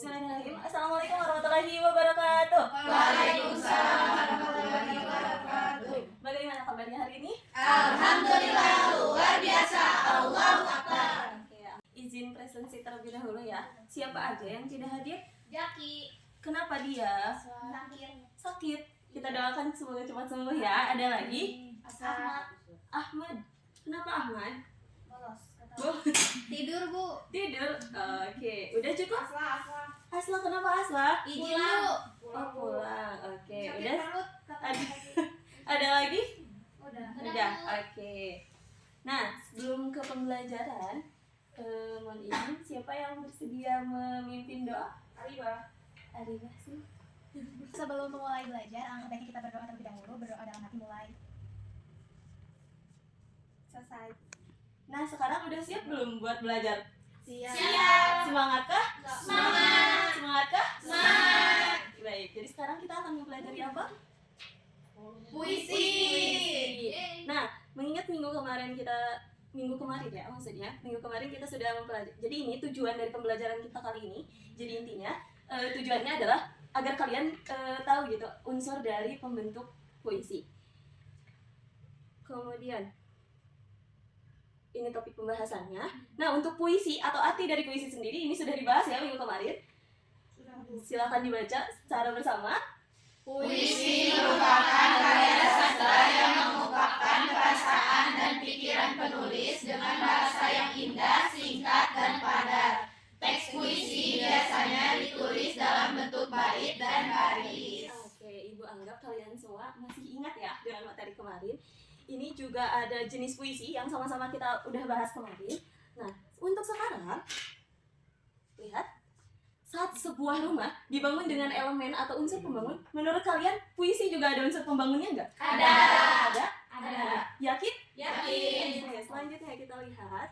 Bismillahirrahmanirrahim. Assalamualaikum warahmatullahi wabarakatuh. Waalaikumsalam warahmatullahi wabarakatuh. Bagaimana kabarnya hari ini? Alhamdulillah luar biasa. Allahu Akbar. Ya, izin presensi terlebih dahulu ya. Siapa aja yang tidak hadir? Jaki. Kenapa dia? Sakit. Kita doakan semoga cepat sembuh ya. Ada lagi? Ahmad. Kenapa Ahmad? Tidur bu. Tidur. Oke, udah cukup? Asla. Kenapa Asla? Izin bu. Oh, pulang. Oke, Sakit udah. perut. Ada lagi? Udah. Oke. Nah, sebelum ke pembelajaran, mohon izin, siapa yang bersedia memimpin doa? Arifah sih. Sebelum memulai belajar, alangkah baiknya kita berdoa terlebih dahulu. Berdoa dalam hati mulai. Selesai. Nah, sekarang udah siap belum buat belajar? Siap. Semangat kah? Semangat. Semangat kah? Semangat. Baik, jadi sekarang kita akan mempelajari apa? Puisi. Nah, mengingat minggu kemarin kita sudah mempelajari. Jadi ini tujuan dari pembelajaran kita kali ini. Jadi intinya tujuannya adalah agar kalian tahu gitu unsur dari pembentuk puisi. Kemudian ini topik pembahasannya. Nah, untuk puisi atau arti dari puisi sendiri ini sudah dibahas ya minggu kemarin. Silakan dibaca secara bersama. Puisi merupakan karya sastra yang mengungkapkan perasaan dan pikiran penulis dengan bahasa yang indah, singkat, dan padat. Teks puisi biasanya ditulis dalam bentuk bait dan baris. Oke, Ibu anggap kalian semua masih ingat ya dengan materi kemarin. Ini juga ada jenis puisi yang sama-sama kita udah bahas kemarin. Nah, untuk sekarang, lihat, saat sebuah rumah dibangun dengan elemen atau unsur pembangun, menurut kalian puisi juga ada unsur pembangunnya nggak? Ada. Yakin? Yakin. Oke, selanjutnya kita lihat.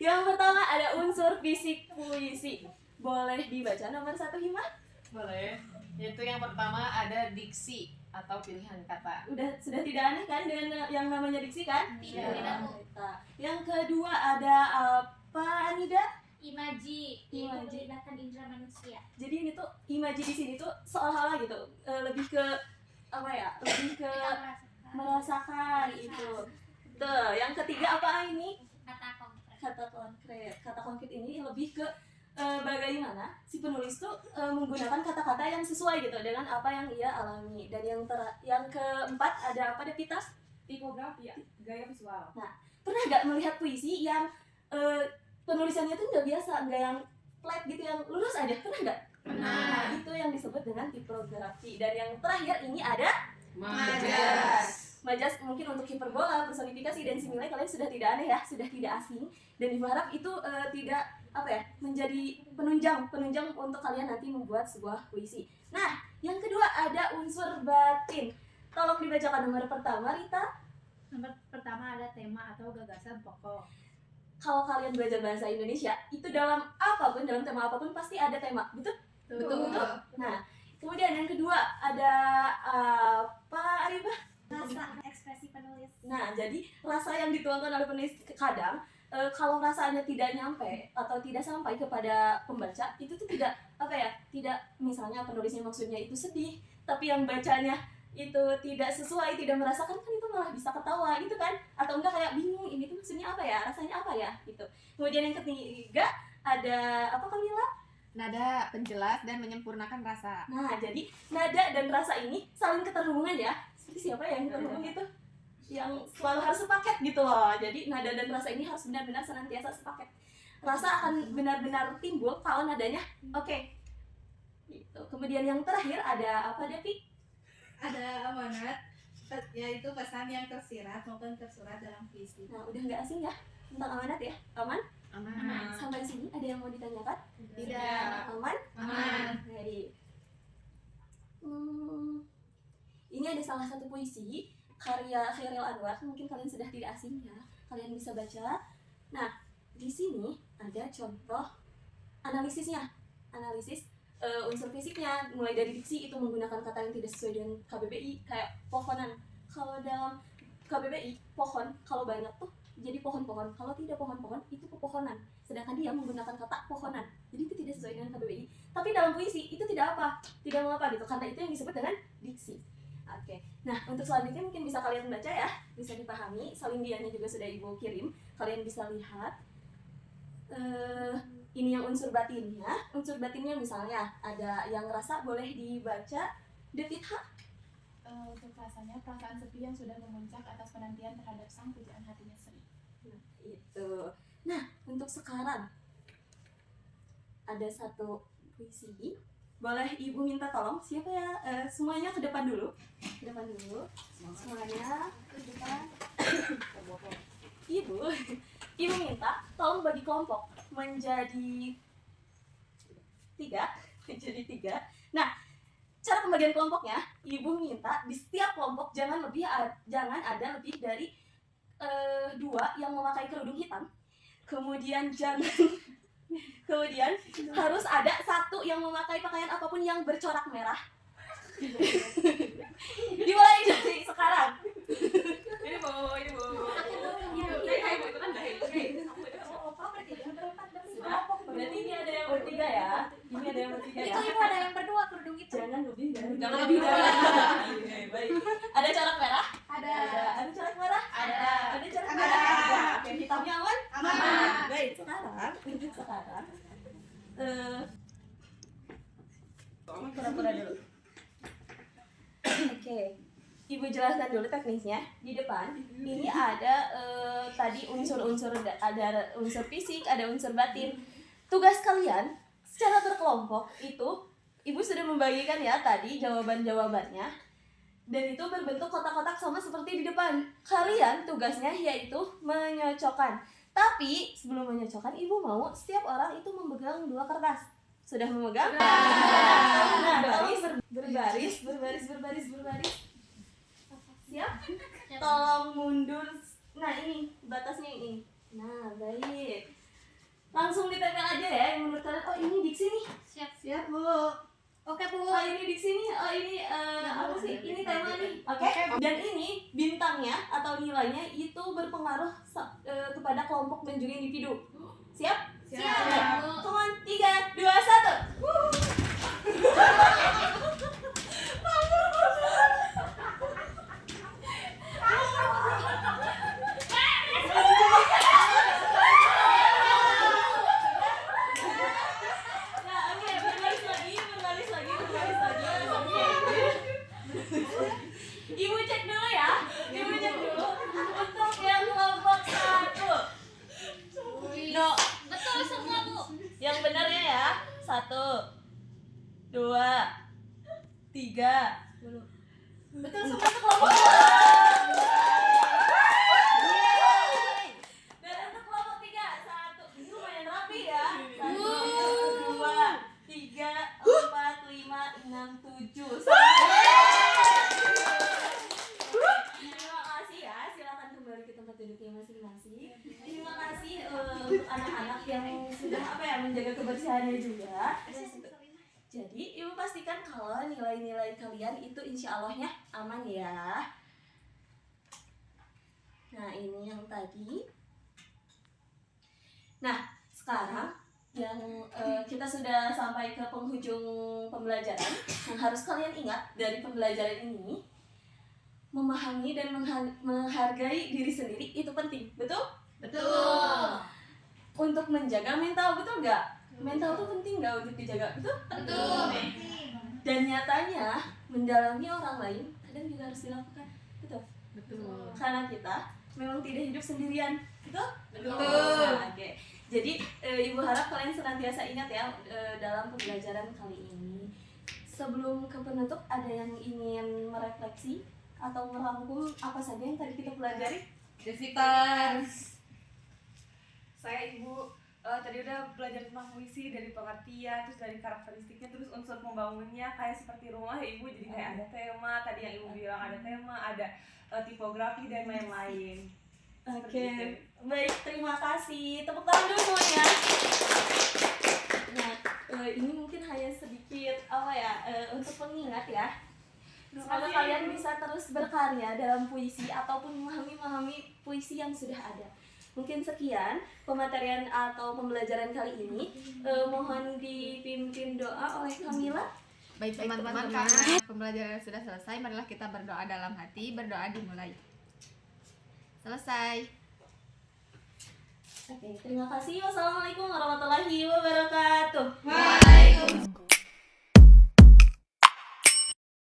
Yang pertama ada unsur fisik puisi. Boleh dibaca nomor 1, Hima? Boleh. Yaitu yang pertama ada diksi atau pilihan kata. Sudah tidak aneh kan dengan yang namanya diksi kan? Tidak. Nah, yang kedua ada apa, Anida? Imaji, Imaji. memperlihatkan indera manusia. Jadi ini tuh imaji di sini tuh seolah-olah gitu, lebih ke apa ya? Lebih ke merasakan itu. Tuh, yang ketiga apa ini? Kata konkret. Kata konkret. Kata konkret ini lebih ke bagaimana si penulis tuh menggunakan kata-kata yang sesuai gitu dengan apa yang ia alami. Dan yang keempat ada apa, Devita? Tipografi ya, gaya visual. Pernah nggak melihat puisi yang penulisannya tuh nggak biasa, nggak yang flat gitu, yang lurus aja? Pernah nggak? Nah, itu yang disebut dengan tipografi. Dan yang terakhir ini ada Majas. Majas mungkin untuk hiperbola, personifikasi, dan similai kalian sudah tidak aneh ya, sudah tidak asing. Dan Ibu harap itu tidak menjadi penunjang untuk kalian nanti membuat sebuah puisi. Nah, yang kedua ada unsur batin. Tolong dibacakan nomor pertama, Rita. Nomor pertama ada tema atau gagasan pokok. Kalau kalian belajar bahasa Indonesia, itu dalam apapun, dalam tema apapun pasti ada tema, betul? Betul. Nah, kemudian yang kedua ada apa, Arifah? Rasa ekspresi penulis. Nah, jadi rasa yang dituangkan oleh penulis kadang kalau rasanya tidak nyampe atau tidak sampai kepada pembaca, itu tuh tidak tidak, misalnya penulisnya maksudnya itu sedih, tapi yang bacanya itu tidak sesuai, tidak merasakan, kan itu malah bisa ketawa gitu kan, atau enggak kayak bingung ini tuh maksudnya apa ya, rasanya apa ya gitu. Kemudian yang ketiga ada apa, Kamila? Nada penjelas dan menyempurnakan rasa. Nah, jadi nada dan rasa ini saling keterhubungan ya. Seperti siapa yang terhubung gitu? Yang selalu harus sepaket gitu loh. Jadi nada dan rasa ini harus benar-benar senantiasa sepaket. Rasa akan benar-benar timbul kalau nadanya oke. Gitu. Kemudian yang terakhir ada apa, Devi? Ada amanat, yaitu pesan yang tersirat maupun tersurat dalam puisi. Nah, udah nggak asing ya tentang amanat ya? Aman? Aman. Sampai sini ada yang mau ditanyakan? Tidak. Aman? Aman. Baik. Ini ada salah satu puisi karya Khairil Anwar, mungkin kalian sudah tidak asing ya, kalian bisa baca. Nah, di sini ada contoh analisisnya, analisis unsur fisiknya, mulai dari diksi itu menggunakan kata yang tidak sesuai dengan KBBI, kayak pohonan. Kalau dalam KBBI pohon kalau banyak tuh jadi pohon-pohon, kalau tidak pohon-pohon itu pepohonan. sedangkan dia menggunakan kata pohonan. Jadi itu tidak sesuai dengan KBBI. Tapi dalam puisi itu tidak mengapa gitu, karena itu yang disebut dengan diksi. Oke. Nah, untuk selanjutnya mungkin bisa kalian baca ya, bisa dipahami. Salindiannya juga sudah Ibu kirim, kalian bisa lihat. Ini yang unsur batinnya. Unsur batinnya misalnya ada yang rasa, boleh dibaca. Devitha. Untuk rasanya perasaan sepi yang sudah memuncak atas penantian terhadap sang pujaan hatinya sendiri. Nah, itu. Nah, untuk sekarang ada satu puisi. Boleh Ibu minta tolong siapa ya? Semuanya ke depan dulu. Ke depan dulu. Semuanya ke depan. Ibu minta tolong bagi kelompok menjadi 3. Nah, cara pembagian kelompoknya, Ibu minta di setiap kelompok jangan ada lebih dari 2 yang memakai kerudung hitam. Kemudian harus ada 1 yang memakai pakaian apapun yang bercorak merah. Dimulai dari sekarang. Ini bu. Berarti ini ada yang bertiga ya. Ini ada yang bertiga ya. Itu ibu ada yang berdua kerudung itu. Jangan lebih dari. Jangan lebih dari. Oke, baik. Ada corak merah? Ada. Ada corak merah? Ada. Ada corak Ada. merah? Oke, hitamnya aman? Aman. Baik, sekarang pura-pura dulu. Oke, Ibu jelaskan dulu teknisnya. Di depan ini ada tadi unsur-unsur, ada unsur fisik, ada unsur batin. Tugas kalian secara berkelompok itu Ibu sudah membagikan ya tadi jawaban-jawabannya. Dan itu berbentuk kotak-kotak sama seperti di depan. Kalian tugasnya yaitu menyocokkan. Tapi sebelum menyocokkan, Ibu mau setiap orang itu memegang 2 kertas. Sudah memegang? Nah, tolong berbaris. Siap? Tolong mundur. Nah, ini batasnya ini. Nah, baik. Langsung ditempel aja ya yang menurut kalian. Oh, ini diksi nih. Siap, Bu. Oke bu. Oh, ini diksi nih. Oh, ini apa sih? Ini tema nih. Oke. Dan ini bintangnya atau nilainya itu berpengaruh kepada kelompok dan juga individu. Siap? Siap, Bu. Come on, 3, 2, 1. Nah, oke, berbaris lagi. Ibu cek dulu ya. Untuk yang kelompok 1. No, Betul semua, Bu. yang benarnya ya. 1, 2, 3. Betul semua kelompok. Dan untuk kelompok 3, 1. Ini lumayan rapi ya. 1, 2, 3, 4, 5, 6, 7. Terima kasih ya. Silakan kembali ke tempat duduknya masing-masing. Terima kasih untuk anak-anak yang sudah menjaga kebersihannya juga. Jadi Ibu pastikan kalau nilai-nilai kalian itu insya Allahnya aman ya. Nah, ini yang tadi. Nah, sekarang yang kita sudah sampai ke penghujung pembelajaran. Yang harus kalian ingat dari pembelajaran ini, memahami dan menghargai diri sendiri itu penting, betul? Betul. Untuk menjaga mental, betul nggak? Mental tuh penting nggak untuk dijaga, betul? Betul. Dan nyatanya mendalami orang lain kadang juga harus dilakukan, betul? Betul. Karena kita memang tidak hidup sendirian, betul? Betul. Nah, oke. Jadi Ibu harap kalian senantiasa ingat ya dalam pembelajaran kali ini. Sebelum ke penutup, ada yang ingin merefleksi atau merangkum apa saja yang tadi kita pelajari? Devita. Saya Ibu tadi udah belajar tentang puisi dari pengertian, terus dari karakteristiknya, terus unsur pembangunnya kayak seperti rumah ya Ibu, jadi kayak ada tema, tadi yang Ibu bilang ada tema, ada tipografi dan lain-lain. Oke, baik, terima kasih. Tepuk tangan dulu semuanya. Nah, ini mungkin hanya sedikit untuk pengingat ya. Semoga kalian bisa terus berkarya dalam puisi ataupun memahami puisi yang sudah ada. Mungkin sekian pematerian atau pembelajaran kali ini. Mohon dipimpin doa oleh Kamila. Baik teman-teman, karena pembelajaran sudah selesai, marilah kita berdoa dalam hati. Berdoa dimulai. Selesai. Oke, terima kasih. Wassalamualaikum warahmatullahi wabarakatuh. Waalaikumsalam.